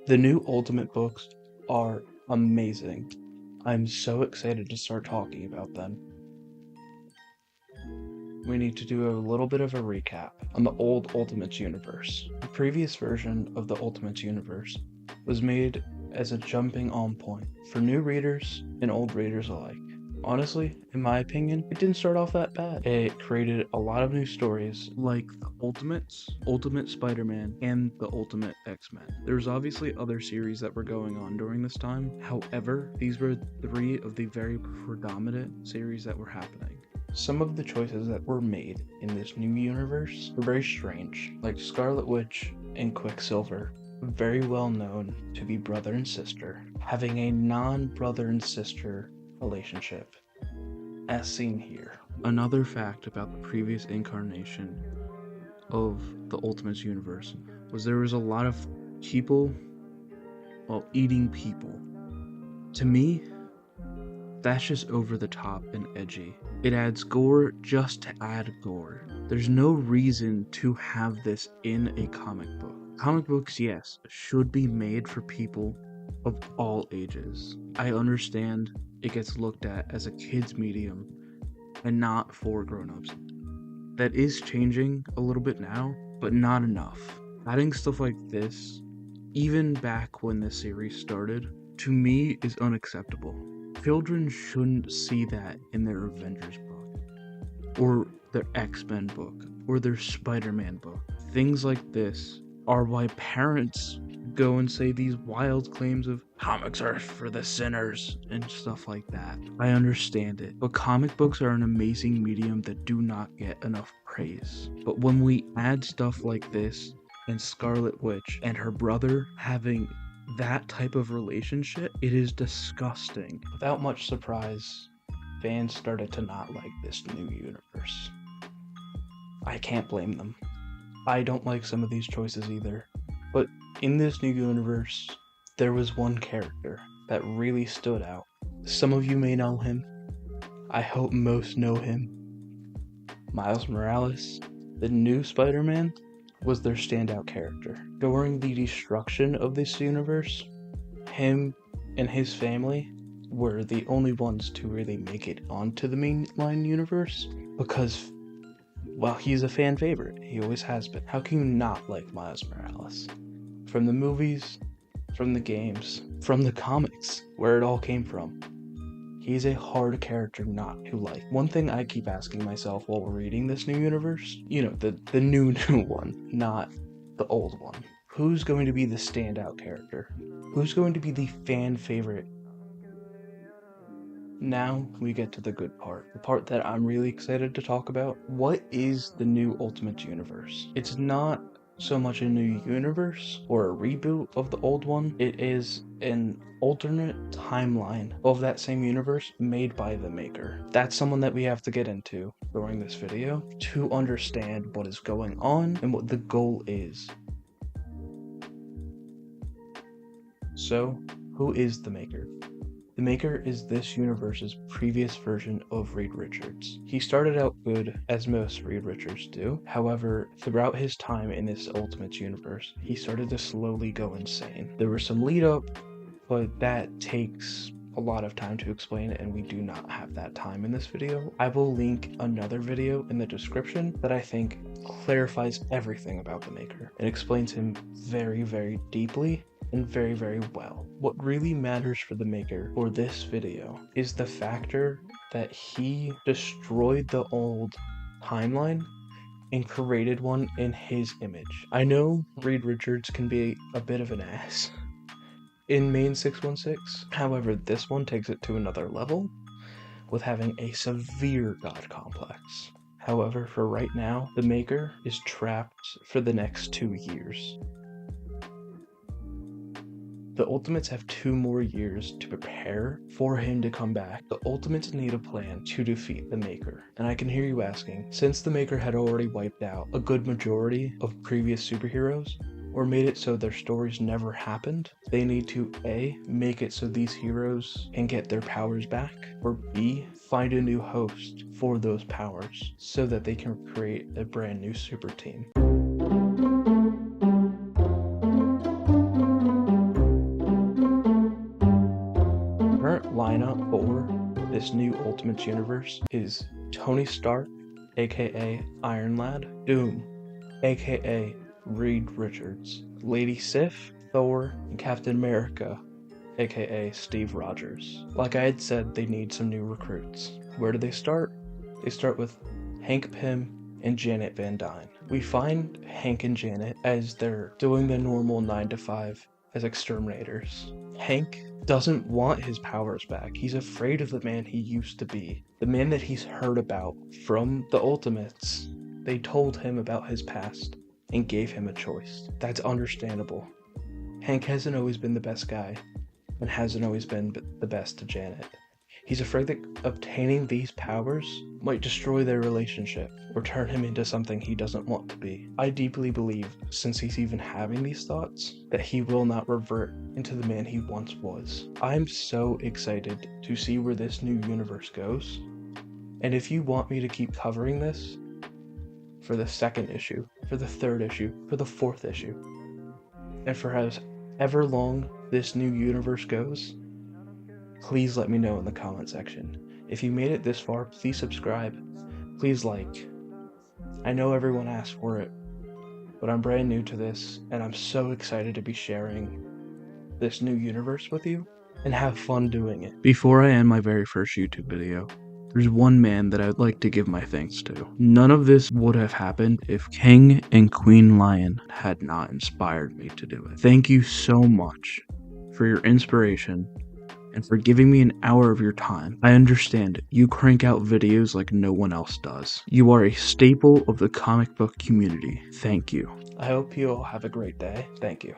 The new Ultimate books are amazing. I'm so excited to start talking about them. We need to do a little bit of a recap on the old Ultimates universe. The previous version of the Ultimates universe was made as a jumping on point for new readers and old readers alike. Honestly, in my opinion, it didn't start off that bad. It created a lot of new stories like the Ultimates, Ultimate Spider-Man, and the Ultimate X-Men. There's obviously other series that were going on during this time. However, these were three of the very predominant series that were happening. Some of the choices that were made in this new universe were very strange, like Scarlet Witch and Quicksilver, very well known to be brother and sister, having a non-brother and sister relationship, as seen here. Another fact about the previous incarnation of the Ultimates universe was there was a lot of people, eating people. To me, that's just over the top and edgy. It adds gore just to add gore. There's no reason to have this in a comic book. Comic books, yes, should be made for people of all ages. I understand it gets looked at as a kid's medium and not for grown-ups. That is changing a little bit now, but not enough. Adding stuff like this, even back when this series started, to me is unacceptable. Children shouldn't see that in their Avengers book, or their X-Men book, or their Spider-Man book. Things like this are why parents go and say these wild claims of comics are for the sinners and stuff like that. I understand it, but comic books are an amazing medium that do not get enough praise. But when we add stuff like this, and Scarlet Witch and her brother having that type of relationship, it is disgusting. Without much surprise, fans started to not like this new universe. I can't blame them. I don't like some of these choices either, but in this new universe, there was one character that really stood out. Some of you may know him. I hope most know him. Miles Morales, the new Spider-Man, was their standout character. During the destruction of this universe, him and his family were the only ones to really make it onto the mainline universe because, well, he's a fan favorite. He always has been. How can you not like Miles Morales? From the movies, from the games, from the comics, where it all came from. He's a hard character not to like. One thing I keep asking myself while reading this new universe, the new one, not the old one. Who's going to be the standout character? Who's going to be the fan favorite? Now we get to the good part, the part that I'm really excited to talk about. What is the new Ultimate Universe? It's not so much a new universe or a reboot of the old one. It is an alternate timeline of that same universe made by the maker. That's someone that we have to get into during this video to understand what is going on and what the goal is. So, who is the maker? The maker is this universe's previous version of Reed Richards. He started out good, as most Reed Richards do. However, throughout his time in this Ultimates universe, he started to slowly go insane. There was some lead up, but that takes a lot of time to explain, and we do not have that time in this video. I will link another video in the description that I think clarifies everything about the maker and explains him very, very deeply and very, very well. What really matters for the maker for this video is the factor that he destroyed the old timeline and created one in his image. I know Reed Richards can be a bit of an ass in main 616, however, this one takes it to another level with having a severe god complex. However, for right now, the maker is trapped for the next 2 years. The Ultimates have 2 more years to prepare for him to come back. The Ultimates need a plan to defeat the Maker. And I can hear you asking, since the Maker had already wiped out a good majority of previous superheroes, or made it so their stories never happened, they need to A, make it so these heroes can get their powers back, or B, find a new host for those powers so that they can create a brand new super team. this new Ultimates universe is Tony Stark, aka Iron Lad, Doom, aka Reed Richards, Lady Sif, Thor, and Captain America, aka Steve Rogers. Like I had said, they need some new recruits. Where do they start? They start with Hank Pym and Janet Van Dyne. We find Hank and Janet as they're doing the normal 9 to 5 as exterminators. Hank doesn't want his powers back. He's afraid of the man he used to be. The man that he's heard about from the Ultimates. They told him about his past and gave him a choice. That's understandable. Hank hasn't always been the best guy and hasn't always been the best to Janet. He's afraid that obtaining these powers might destroy their relationship or turn him into something he doesn't want to be. I deeply believe, since he's even having these thoughts, that he will not revert into the man he once was. I'm so excited to see where this new universe goes. And if you want me to keep covering this for the 2nd issue, for the 3rd issue, for the 4th issue, and for however long this new universe goes, please let me know in the comment section. If you made it this far, please subscribe. Please like. I know everyone asked for it, but I'm brand new to this, and I'm so excited to be sharing this new universe with you and have fun doing it. Before I end my very first YouTube video, there's one man that I'd like to give my thanks to. None of this would have happened if King and Queen Lion had not inspired me to do it. Thank you so much for your inspiration and for giving me an hour of your time. I understand you crank out videos like no one else does. You are a staple of the comic book community. Thank you. I hope you all have a great day. Thank you.